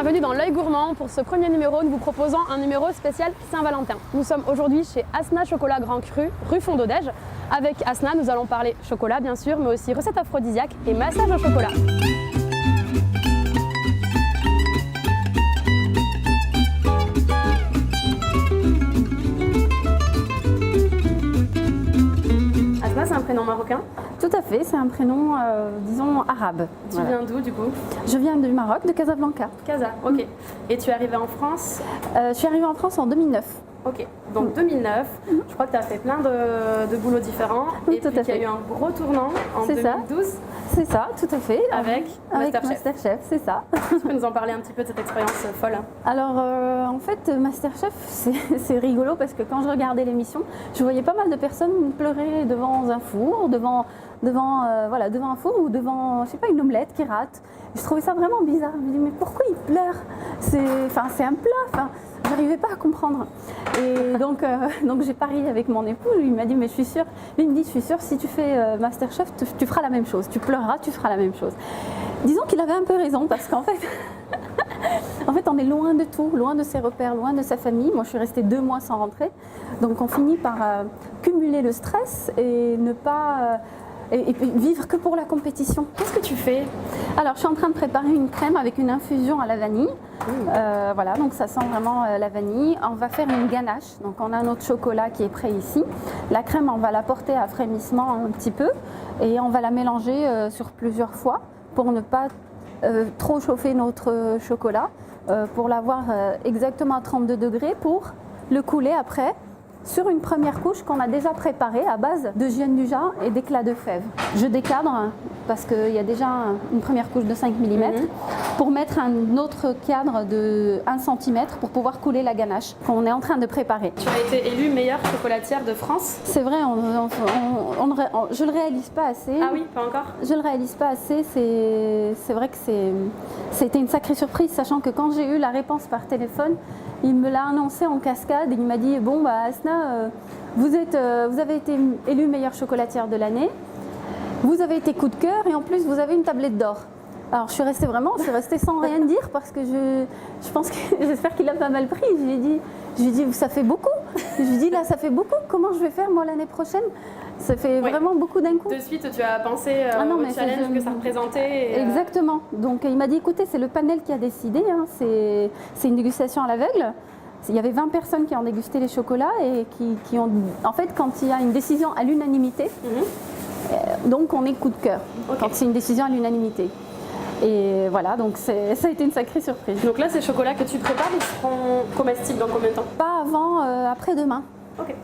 Bienvenue dans l'œil gourmand pour ce premier numéro. Nous vous proposons un numéro spécial Saint-Valentin. Nous sommes aujourd'hui chez Asna Chocolat Grand Cru, rue Fond-d'Odège. Avec Asna, nous allons parler chocolat bien sûr, mais aussi recettes aphrodisiaques et massage au chocolat. Asna, c'est un prénom marocain? Tout à fait, c'est un prénom, disons, arabe. Tu viens d'où du coup? Je viens du Maroc, de Casablanca. Casa, ok. Et tu es arrivée en France? Je suis arrivée en France en 2009. Ok, donc 2009, je crois que tu as fait plein de boulots différents. Oui, et tout puis à qu'il y a fait. eu un gros tournant en C'est ça. 2012 C'est ça, tout à fait. avec Masterchef, c'est ça. Tu peux nous en parler un petit peu de cette expérience folle? Alors, en fait, Masterchef, c'est rigolo parce que quand je regardais l'émission, je voyais pas mal de personnes pleurer devant un four, devant un four ou devant, je sais pas, une omelette qui rate. Je trouvais ça vraiment bizarre. Je me dis, mais pourquoi ils pleurent? C'est un plat. J'arrivais pas à comprendre. Et donc j'ai parié avec mon époux. Lui, il m'a dit, mais je suis sûre. Lui, il me dit, je suis sûre, si tu fais Masterchef, tu feras la même chose. Tu pleureras, tu feras la même chose. Disons qu'il avait un peu raison parce qu'en fait, on est loin de tout, loin de ses repères, loin de sa famille. Moi, je suis restée 2 mois sans rentrer. Donc, on finit par cumuler le stress et ne pas... et vivre que pour la compétition. Qu'est-ce que tu fais? Alors, je suis en train de préparer une crème avec une infusion à la vanille. Voilà, donc ça sent vraiment la vanille. On va faire une ganache. Donc, on a notre chocolat qui est prêt ici. La crème, on va la porter à frémissement un petit peu et on va la mélanger sur plusieurs fois pour ne pas trop chauffer notre chocolat, pour l'avoir exactement à 32 degrés pour le couler après sur une première couche qu'on a déjà préparée à base de gianduja et d'éclats de fèves. Je décadre parce qu'il y a déjà une première couche de 5 mm pour mettre un autre cadre de 1 cm pour pouvoir couler la ganache qu'on est en train de préparer. Tu as été élue meilleure chocolatière de France? C'est vrai, je ne le réalise pas assez. Ah oui, pas encore? Je ne le réalise pas assez. C'est vrai que c'était une sacrée surprise, sachant que quand j'ai eu la réponse par téléphone, il me l'a annoncé en cascade et il m'a dit, bon, Asna, vous avez été élue meilleure chocolatière de l'année, vous avez été coup de cœur et en plus vous avez une tablette d'or. Alors je suis restée sans rien dire parce que je pense que j'espère qu'il a pas mal pris. Je lui ai dit ça fait beaucoup. Je lui ai dit là ça fait beaucoup. Comment je vais faire moi l'année prochaine? Ça fait vraiment beaucoup d'un coup. De suite tu as pensé au challenge que ça représentait. Exactement. Donc il m'a dit écoutez c'est le panel qui a décidé. Hein. C'est une dégustation à l'aveugle. Il y avait 20 personnes qui ont dégusté les chocolats et qui ont... En fait quand il y a une décision à l'unanimité, donc on est coup de cœur. Okay. Quand c'est une décision à l'unanimité. Et voilà, donc ça a été une sacrée surprise. Donc là, ces chocolats que tu prépares, ils seront comestibles dans combien de temps? Pas avant, après-demain. Ok.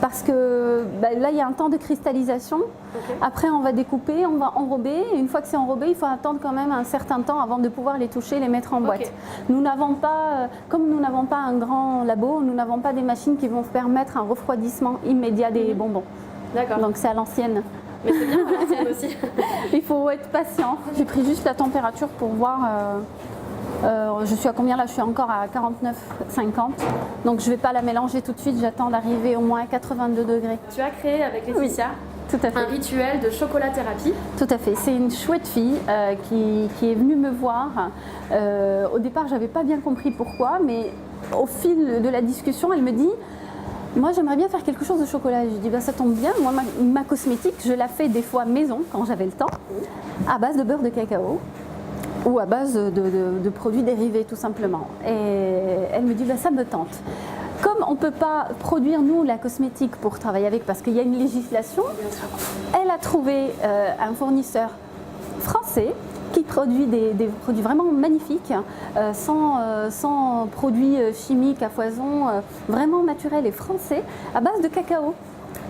Parce que là, il y a un temps de cristallisation. Okay. Après, on va découper, on va enrober. Et une fois que c'est enrobé, il faut attendre quand même un certain temps avant de pouvoir les toucher et les mettre en boîte. Nous n'avons pas, comme nous n'avons pas un grand labo, nous n'avons pas des machines qui vont permettre un refroidissement immédiat des bonbons. D'accord. Donc c'est à l'ancienne. Mais c'est bien à l'ancienne aussi. Il faut être patient. J'ai pris juste la température pour voir. Je suis à combien là? Je suis encore à 49,50. Donc je ne vais pas la mélanger tout de suite. J'attends d'arriver au moins à 82 degrés. Tu as créé avec Laetitia tout à fait. Un rituel de chocolathérapie. Tout à fait. C'est une chouette fille qui est venue me voir. Au départ, je n'avais pas bien compris pourquoi, mais au fil de la discussion, elle me dit moi, j'aimerais bien faire quelque chose de chocolat. Je dis, ça tombe bien. Moi, ma cosmétique, je la fais des fois maison, quand j'avais le temps, à base de beurre de cacao ou à base de produits dérivés, tout simplement. Et elle me dit, ça me tente. Comme on ne peut pas produire, nous, la cosmétique pour travailler avec, parce qu'il y a une législation, elle a trouvé un fournisseur français qui produit des produits vraiment magnifiques, sans produits chimiques à foison, vraiment naturels et français, à base de cacao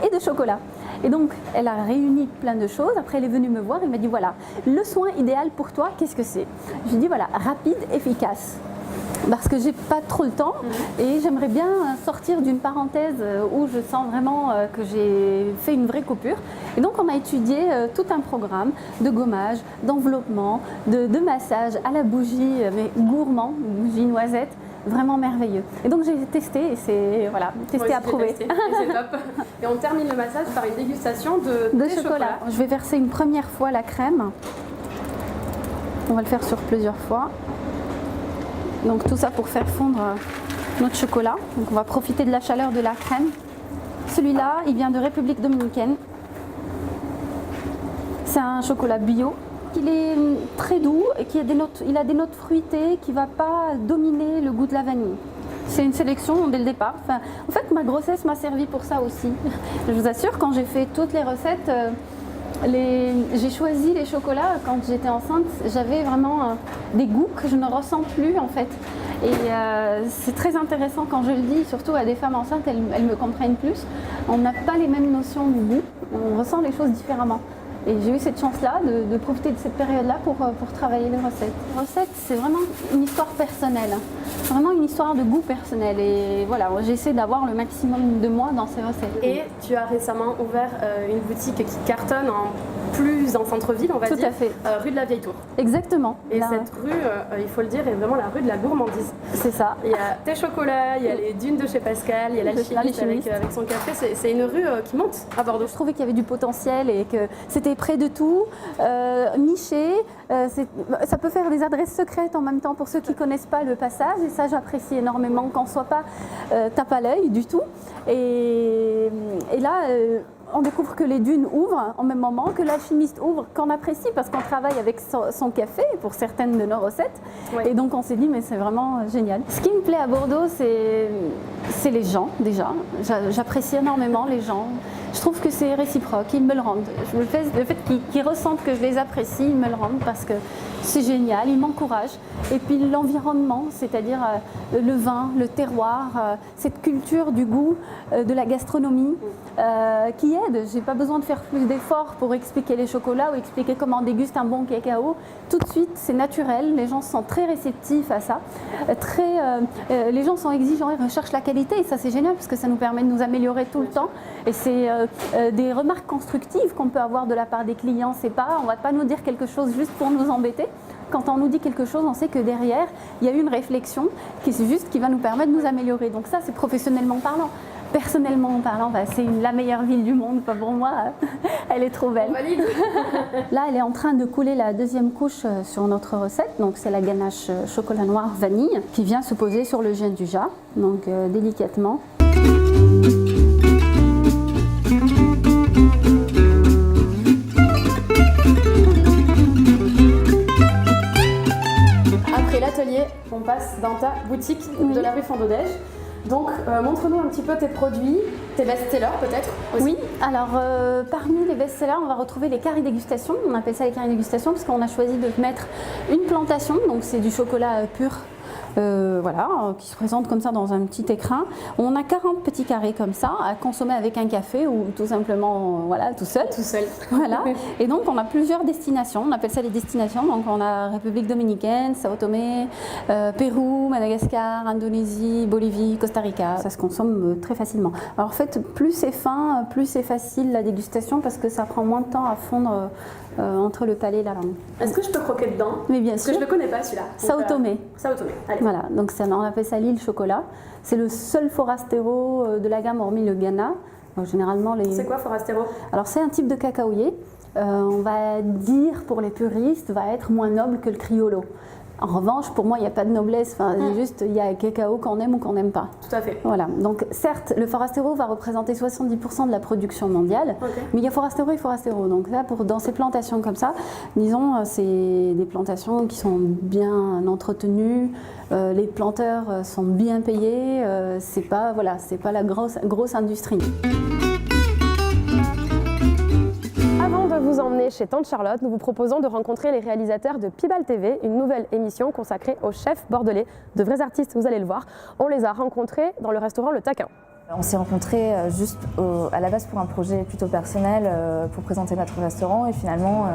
et de chocolat. Et donc, elle a réuni plein de choses. Après, elle est venue me voir, elle m'a dit, voilà, le soin idéal pour toi, qu'est-ce que c'est? Je lui ai dit, voilà, rapide, efficace. Parce que j'ai pas trop le temps et j'aimerais bien sortir d'une parenthèse où je sens vraiment que j'ai fait une vraie coupure. Et donc on a étudié tout un programme de gommage, d'enveloppement, de massage à la bougie, mais gourmand, bougie noisette, vraiment merveilleux. Et donc j'ai testé et c'est testé, approuvé. C'est top. Et on termine le massage par une dégustation de chocolat. Je vais verser une première fois la crème. On va le faire sur plusieurs fois. Donc tout ça pour faire fondre notre chocolat. Donc on va profiter de la chaleur de la crème. Celui-là, il vient de République dominicaine. C'est un chocolat bio. Il est très doux et il a des notes fruitées qui ne va pas dominer le goût de la vanille. C'est une sélection dès le départ. Enfin, en fait, ma grossesse m'a servi pour ça aussi. Je vous assure, quand j'ai fait toutes les recettes, j'ai choisi les chocolats quand j'étais enceinte. J'avais vraiment des goûts que je ne ressens plus en fait. Et c'est très intéressant quand je le dis, surtout à des femmes enceintes, elles me comprennent plus. On n'a pas les mêmes notions du goût, on ressent les choses différemment. Et j'ai eu cette chance-là de profiter de cette période-là pour travailler les recettes. Les recettes, c'est vraiment une histoire personnelle, vraiment une histoire de goût personnel. Et voilà, j'essaie d'avoir le maximum de moi dans ces recettes. Et tu as récemment ouvert une boutique qui cartonne plus en centre-ville, on va dire. Tout à fait. Rue de la Vieille Tour. Exactement. Et cette rue, il faut le dire, est vraiment la rue de la gourmandise. C'est ça. Il y a tes chocolats, il y a les dunes de chez Pascal, il y a l'alchimiste avec son café. C'est une rue qui monte à Bordeaux. Je trouvais qu'il y avait du potentiel et que c'était près de tout, niché. Ça peut faire des adresses secrètes en même temps pour ceux qui ne connaissent pas le passage. Et ça, j'apprécie énormément qu'on ne soit pas tape à l'œil du tout. Et là, on découvre que les dunes ouvrent en même moment, que l'alchimiste ouvre, qu'on apprécie parce qu'on travaille avec son café pour certaines de nos recettes. Ouais. Et donc on s'est dit, mais c'est vraiment génial. Ce qui me plaît à Bordeaux, c'est les gens déjà. J'apprécie énormément les gens. Je trouve que c'est réciproque, ils me le rendent. Le fait qu'ils ressentent que je les apprécie, ils me le rendent parce que c'est génial, ils m'encouragent. Et puis l'environnement, c'est-à-dire le vin, le terroir, cette culture du goût, de la gastronomie qui aide. J'ai pas besoin de faire plus d'efforts pour expliquer les chocolats ou expliquer comment on déguste un bon cacao. Tout de suite, c'est naturel, les gens sont très réceptifs à ça. Les gens sont exigeants, ils recherchent la qualité et ça c'est génial parce que ça nous permet de nous améliorer tout le temps. Et c'est des remarques constructives qu'on peut avoir de la part des clients. On ne va pas nous dire quelque chose juste pour nous embêter. Quand on nous dit quelque chose, on sait que derrière, il y a une réflexion qui va nous permettre de nous améliorer. Donc ça, c'est professionnellement parlant. Personnellement parlant, c'est la meilleure ville du monde. Pas pour moi, elle est trop belle. Là, elle est en train de couler la deuxième couche sur notre recette. Donc c'est la ganache chocolat noir vanille qui vient se poser sur le gianduja, donc délicatement. Après l'atelier, on passe dans ta boutique de la rue Fondodège. Donc, montre-nous un petit peu tes produits, tes best-sellers peut-être aussi. Oui, alors parmi les best-sellers, on va retrouver les carrés dégustation. On appelle ça les carrés dégustation parce qu'on a choisi de mettre une plantation, donc c'est du chocolat pur. Qui se présente comme ça dans un petit écrin. On a 40 petits carrés comme ça à consommer avec un café ou tout simplement tout seul. Tout seul. Voilà. Et donc on a plusieurs destinations, on appelle ça les destinations. Donc on a République dominicaine, Sao Tomé, Pérou, Madagascar, Indonésie, Bolivie, Costa Rica. Ça se consomme très facilement. Alors en fait, plus c'est fin, plus c'est facile la dégustation parce que ça prend moins de temps à fondre entre le palais et la langue. Est-ce que je peux croquer dedans? Mais bien sûr. Parce que je ne le connais pas celui-là. Sao Tomé. Sao Tomé. Allez. Voilà, donc on appelle ça l'île chocolat. C'est le seul forastero de la gamme hormis le Ghana. Donc, généralement C'est quoi forastero? Alors c'est un type de cacaoyer. On va dire pour les puristes, va être moins noble que le criollo. En revanche, pour moi, il n'y a pas de noblesse, juste il y a un cacao qu'on aime ou qu'on n'aime pas. Tout à fait. Voilà, donc certes, le forastero va représenter 70% de la production mondiale, mais il y a forastero et forastero. Donc là, dans ces plantations comme ça, disons, c'est des plantations qui sont bien entretenues, les planteurs sont bien payés, c'est pas la grosse industrie. Avant de vous emmener chez Tante Charlotte, nous vous proposons de rencontrer les réalisateurs de Pibal TV, une nouvelle émission consacrée aux chefs bordelais, de vrais artistes, vous allez le voir. On les a rencontrés dans le restaurant Le Taquin. On s'est rencontrés juste à la base pour un projet plutôt personnel, pour présenter notre restaurant et finalement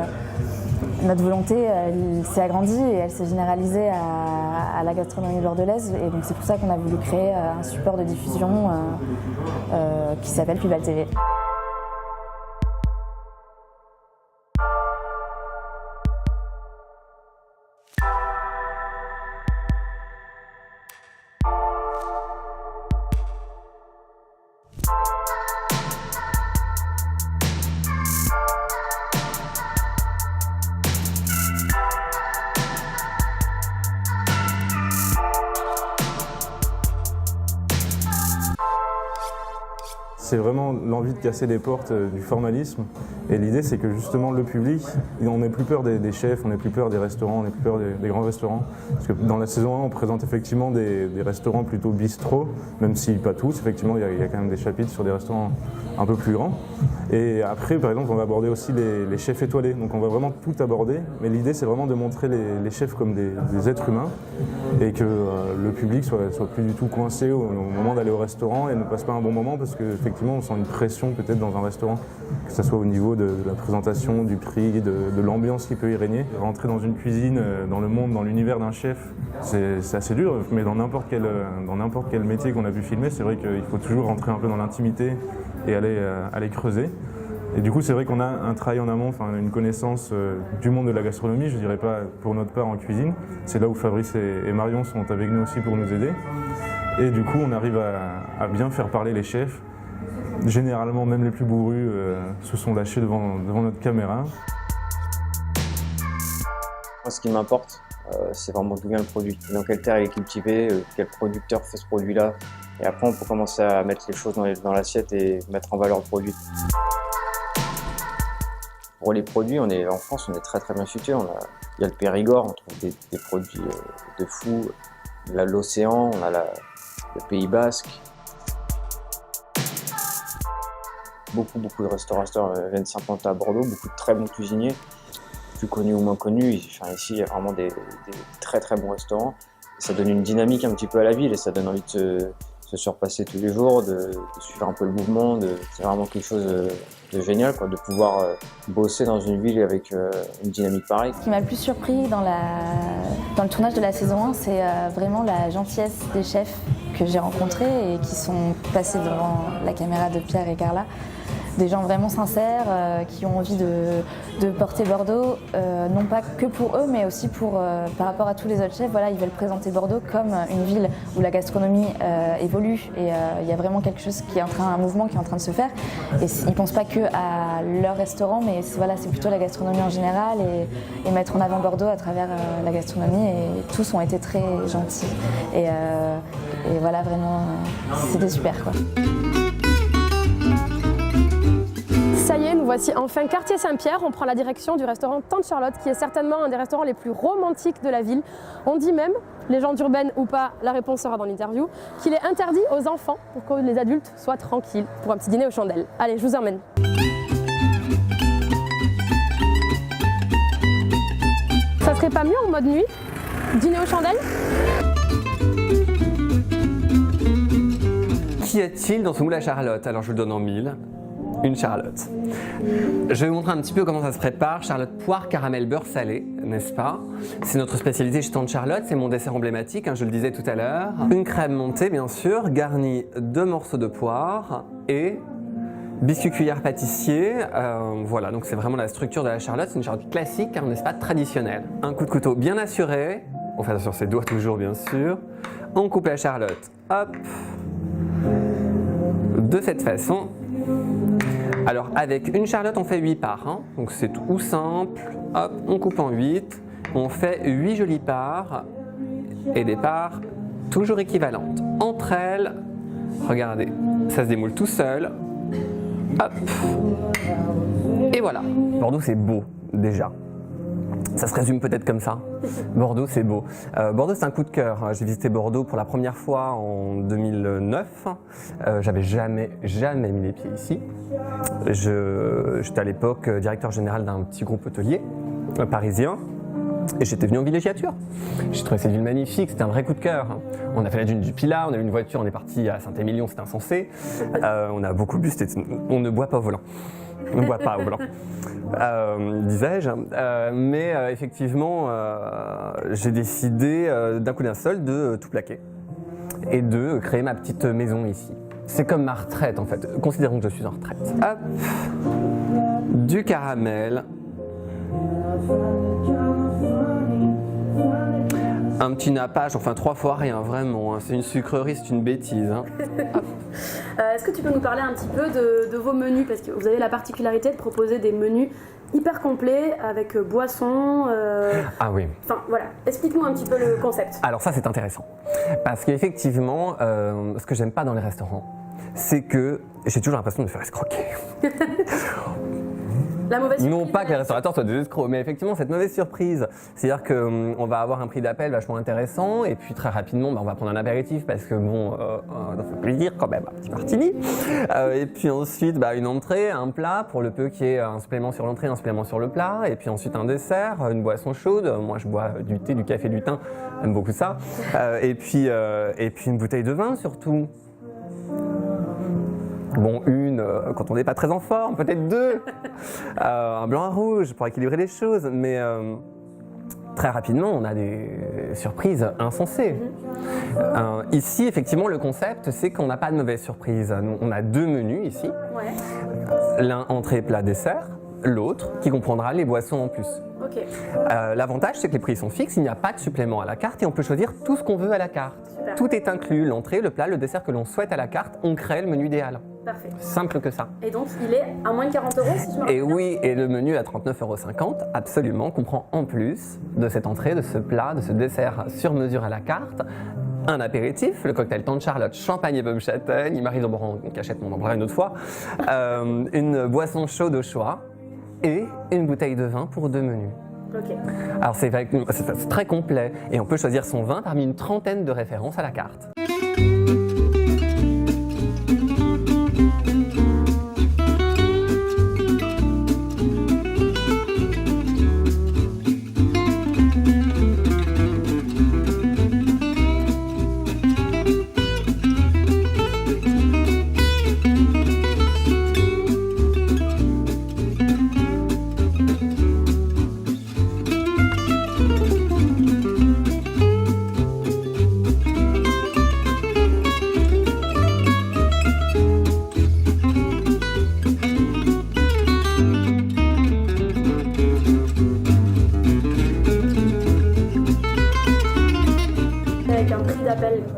notre volonté elle s'est agrandie et elle s'est généralisée à la gastronomie bordelaise et donc c'est pour ça qu'on a voulu créer un support de diffusion qui s'appelle Pibal TV. c'est vraiment l'envie de casser les portes du formalisme. Et l'idée, c'est que justement le public, on n'ait plus peur des chefs, on n'ait plus peur des restaurants, on n'ait plus peur des grands restaurants. Parce que dans la saison 1, on présente effectivement des restaurants plutôt bistrot, même si pas tous. Effectivement, il y a quand même des chapitres sur des restaurants un peu plus grands. Et après, par exemple, on va aborder aussi les chefs étoilés. Donc on va vraiment tout aborder. Mais l'idée, c'est vraiment de montrer les chefs comme des êtres humains et que le public soit plus du tout coincé au moment d'aller au restaurant et ne passe pas un bon moment parce qu'effectivement, on sent une pression peut-être dans un restaurant, que ce soit au niveau de la présentation, du prix, de l'ambiance qui peut y régner. Rentrer dans une cuisine, dans le monde, dans l'univers d'un chef, c'est assez dur, mais dans n'importe quel métier qu'on a pu filmer, c'est vrai qu'il faut toujours rentrer un peu dans l'intimité et aller creuser. Et du coup, c'est vrai qu'on a un travail en amont, une connaissance du monde de la gastronomie, je dirais pas pour notre part en cuisine. C'est là où Fabrice et Marion sont avec nous aussi pour nous aider. Et du coup, on arrive à bien faire parler les chefs. Généralement, même les plus bourrus se sont lâchés devant notre caméra. Moi, ce qui m'importe, c'est vraiment d'où vient le produit, dans quelle terre il est cultivé, quel producteur fait ce produit-là. Et après, on peut commencer à mettre les choses dans l'assiette et mettre en valeur le produit. Pour les produits, en France, on est très très bien situé. Il y a le Périgord, on trouve des produits de fou. L'océan, on a le Pays Basque. Beaucoup de restaurateurs viennent s'implanter à Bordeaux, beaucoup de très bons cuisiniers, plus connus ou moins connus. Ici, il y a vraiment des très très bons restaurants. Et ça donne une dynamique un petit peu à la ville et ça donne envie de se surpasser tous les jours, de suivre un peu le mouvement. C'est vraiment quelque chose de génial, de pouvoir bosser dans une ville avec une dynamique pareille. Ce qui m'a le plus surpris dans le tournage de la saison 1, c'est vraiment la gentillesse des chefs que j'ai rencontrés et qui sont passés devant la caméra de Pierre et Carla. Des gens vraiment sincères qui ont envie de porter Bordeaux, non pas que pour eux, mais aussi par rapport à tous les autres chefs. Voilà, ils veulent présenter Bordeaux comme une ville où la gastronomie évolue et il y a vraiment quelque chose un mouvement qui est en train de se faire. Et ils ne pensent pas que à leur restaurant, mais c'est plutôt la gastronomie en général et mettre en avant Bordeaux à travers la gastronomie. Et tous ont été très gentils. Et voilà, vraiment, c'était super, quoi. Ça y est, nous voici enfin quartier Saint-Pierre. On prend la direction du restaurant Tante Charlotte, qui est certainement un des restaurants les plus romantiques de la ville. On dit même, légende urbaine ou pas, la réponse sera dans l'interview, qu'il est interdit aux enfants pour que les adultes soient tranquilles pour un petit dîner aux chandelles. Allez, je vous emmène. Ça serait pas mieux en mode nuit? Dîner aux chandelles? Qu'y a-t-il dans ce moule à Charlotte? Alors je vous le donne en 1000. Une Charlotte. Je vais vous montrer un petit peu comment ça se prépare. Charlotte poire, caramel, beurre salé, n'est-ce pas? C'est notre spécialité chez Tante Charlotte, c'est mon dessert emblématique, je le disais tout à l'heure. Une crème montée, bien sûr, garnie de morceaux de poire et biscuit cuillère pâtissier. Voilà, donc c'est vraiment la structure de la Charlotte. C'est une Charlotte classique, n'est-ce pas, traditionnelle. Un coup de couteau bien assuré. On fait ça sur ses doigts toujours, bien sûr. On coupe la Charlotte, hop, de cette façon. Alors avec une Charlotte on fait 8 parts, donc c'est tout simple, hop, on coupe en 8, on fait 8 jolies parts et des parts toujours équivalentes. Entre elles, regardez, ça se démoule tout seul, hop, et voilà. Bordeaux c'est beau déjà. Ça se résume peut-être comme ça. Bordeaux, c'est beau. Bordeaux, c'est un coup de cœur. J'ai visité Bordeaux pour la première fois en 2009. J'avais jamais mis les pieds ici. J'étais à l'époque directeur général d'un petit groupe hôtelier parisien. Et j'étais venu en villégiature. J'ai trouvé cette ville magnifique, c'était un vrai coup de cœur. On a fait la dune du Pilat, on a eu une voiture, on est parti à Saint-Émilion, c'était insensé. On a beaucoup bu, on ne boit pas au volant. On ne boit pas au volant, disais-je. Mais effectivement, j'ai décidé d'un coup d'un seul de tout plaquer et de créer ma petite maison ici. C'est comme ma retraite en fait. Considérons que je suis en retraite. Hop, du caramel. Un petit nappage, enfin 3 fois rien, vraiment. C'est une sucrerie, c'est une bêtise. Est-ce que tu peux nous parler un petit peu de vos menus? Parce que vous avez la particularité de proposer des menus hyper complets avec boissons. Ah oui. Enfin voilà, explique-nous un petit peu le concept. Alors ça c'est intéressant. Parce qu'effectivement, ce que j'aime pas dans les restaurants, c'est que j'ai toujours l'impression de me faire escroquer. La mauvaise surprise. Non pas que les restaurateurs soient des escrocs, mais effectivement cette mauvaise surprise. C'est-à-dire qu'on va avoir un prix d'appel vachement intéressant et puis très rapidement on va prendre un apéritif parce que bon, ça fait plaisir quand même, un petit martini. Et puis ensuite une entrée, un plat, pour le peu qu'il y ait un supplément sur l'entrée, un supplément sur le plat. Et puis ensuite un dessert, une boisson chaude. Moi je bois du thé, du café, du thym, j'aime beaucoup ça. Et puis une bouteille de vin surtout. Bon, quand on n'est pas très en forme, peut-être 2. Un blanc, un rouge pour équilibrer les choses, mais très rapidement, on a des surprises insensées. Ici, effectivement, le concept, c'est qu'on n'a pas de mauvaise surprise. On a 2 menus ici. Ouais. L'un entrée, plat, dessert. L'autre qui comprendra les boissons en plus. Ok. L'avantage, c'est que les prix sont fixes, il n'y a pas de supplément à la carte et on peut choisir tout ce qu'on veut à la carte. Super. Tout est inclus, l'entrée, le plat, le dessert que l'on souhaite à la carte, on crée le menu idéal. Parfait. Simple que ça. Et donc, il est à moins de 40 € si je me rappelle Et bien. oui, et le menu à 39,50 €, absolument, comprend en plus de cette entrée, de ce plat, de ce dessert sur mesure à la carte, un apéritif, le cocktail Tante Charlotte, champagne et pomme châtaigne, il m'arrive d'en boire en cachette, mais on en boira une autre fois, une boisson chaude au choix et une bouteille de vin pour 2 menus. Ok. Alors c'est très complet et on peut choisir son vin parmi une trentaine de références à la carte.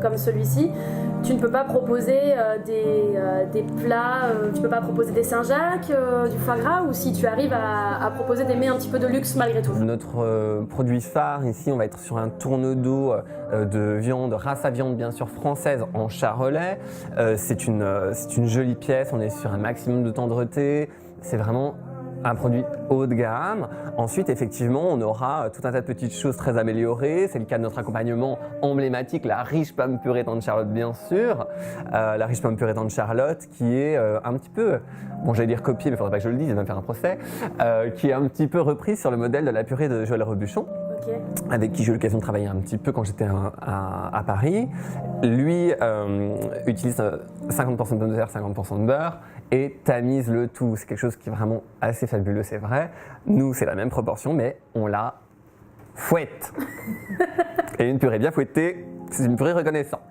Comme celui-ci, tu ne peux pas proposer des plats, tu peux pas proposer des Saint-Jacques, du foie gras, ou si tu arrives à proposer des mets un petit peu de luxe malgré tout. Notre produit phare ici, on va être sur un tourne-dos de viande, race à viande bien sûr française en charolais. C'est une jolie pièce, on est sur un maximum de tendreté, c'est vraiment un produit haut de gamme. Ensuite, effectivement, on aura tout un tas de petites choses très améliorées. C'est le cas de notre accompagnement emblématique, la riche pomme purée Tante Charlotte, bien sûr. La riche pomme purée Tante Charlotte, qui est un petit peu, bon, j'allais dire copiée, mais il ne faudrait pas que je le dise, il va me faire un procès, qui est un petit peu reprise sur le modèle de la purée de Joël Robuchon. Okay. Avec qui j'ai eu l'occasion de travailler un petit peu quand j'étais à Paris. Lui utilise 50% de pommes de terre, 50% de beurre et tamise le tout. C'est quelque chose qui est vraiment assez fabuleux, c'est vrai. Nous, c'est la même proportion, mais on la fouette. Et une purée bien fouettée, c'est une purée reconnaissante.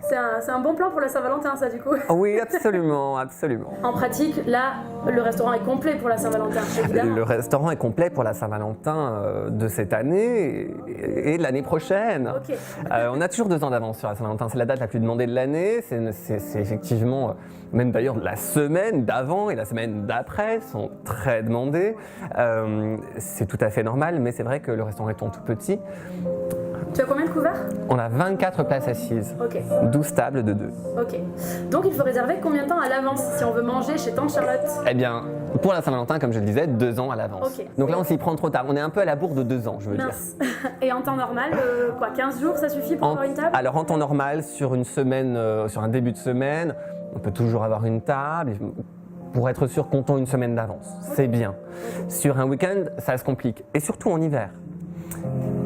C'est un bon plan pour la Saint-Valentin, ça, du coup. Oui, absolument, absolument. En pratique, là, le restaurant est complet pour la Saint-Valentin, évidemment. Le restaurant est complet pour la Saint-Valentin de cette année et de l'année prochaine. Okay. On a toujours 2 ans d'avance sur la Saint-Valentin. C'est la date la plus demandée de l'année. C'est effectivement, même d'ailleurs la semaine d'avant et la semaine d'après sont très demandées. C'est tout à fait normal, mais c'est vrai que le restaurant étant tout petit, tu as combien de couverts? on a 24 places assises, Ok. 12 tables de 2. Ok. Donc il faut réserver combien de temps à l'avance si on veut manger chez Tante Charlotte? Eh bien, pour la Saint-Valentin, comme je le disais, 2 ans à l'avance. Ok. Donc là, on s'y prend trop tard. On est un peu à la bourre de 2 ans, je veux dire. Mince. Et en temps normal, 15 jours, ça suffit pour avoir une table? Alors en temps normal, sur une semaine, sur un début de semaine, on peut toujours avoir une table. Pour être sûr, comptons une semaine d'avance. C'est bien. Sur un week-end, ça se complique. Et surtout en hiver.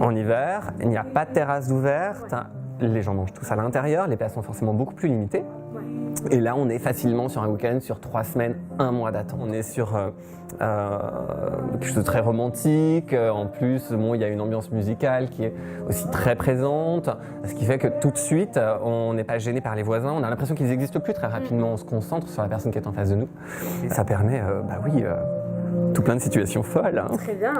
En hiver, il n'y a pas de terrasse ouverte. Les gens mangent tous à l'intérieur. Les places sont forcément beaucoup plus limitées. Ouais. Et là, on est facilement sur un week-end, sur 3 semaines, 1 mois d'attente. On est sur quelque chose de très romantique. En plus, bon, il y a une ambiance musicale qui est aussi très présente. Ce qui fait que tout de suite, on n'est pas gêné par les voisins. On a l'impression qu'ils n'existent plus très rapidement. On se concentre sur la personne qui est en face de nous. Et ça permet, tout plein de situations folles. Hein. Très bien.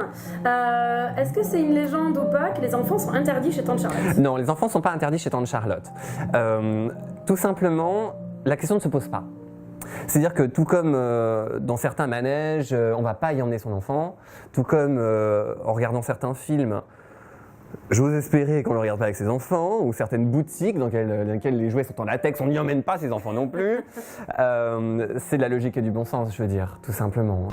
Est-ce que c'est une légende ou pas que les enfants sont interdits chez Tante Charlotte? Non, les enfants ne sont pas interdits chez Tante Charlotte. Tout simplement, la question ne se pose pas. C'est-à-dire que tout comme dans certains manèges, on ne va pas y emmener son enfant, tout comme en regardant certains films, J'ose espérer qu'on ne le regarde pas avec ses enfants, ou certaines boutiques dans lesquelles les jouets sont en latex, on n'y emmène pas ses enfants non plus. C'est de la logique et du bon sens, je veux dire, tout simplement.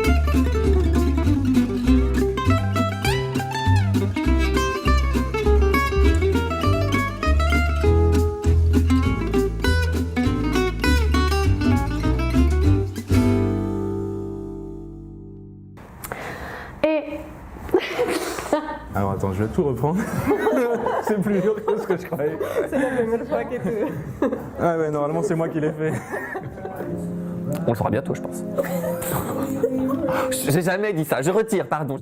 Et Alors attends, je vais tout reprendre. C'est plus dur que ce que je croyais. C'est la première fois que tu... Ah ouais, normalement c'est moi qui l'ai fait. On le saura bientôt, je pense. J'ai jamais dit ça, je retire, pardon.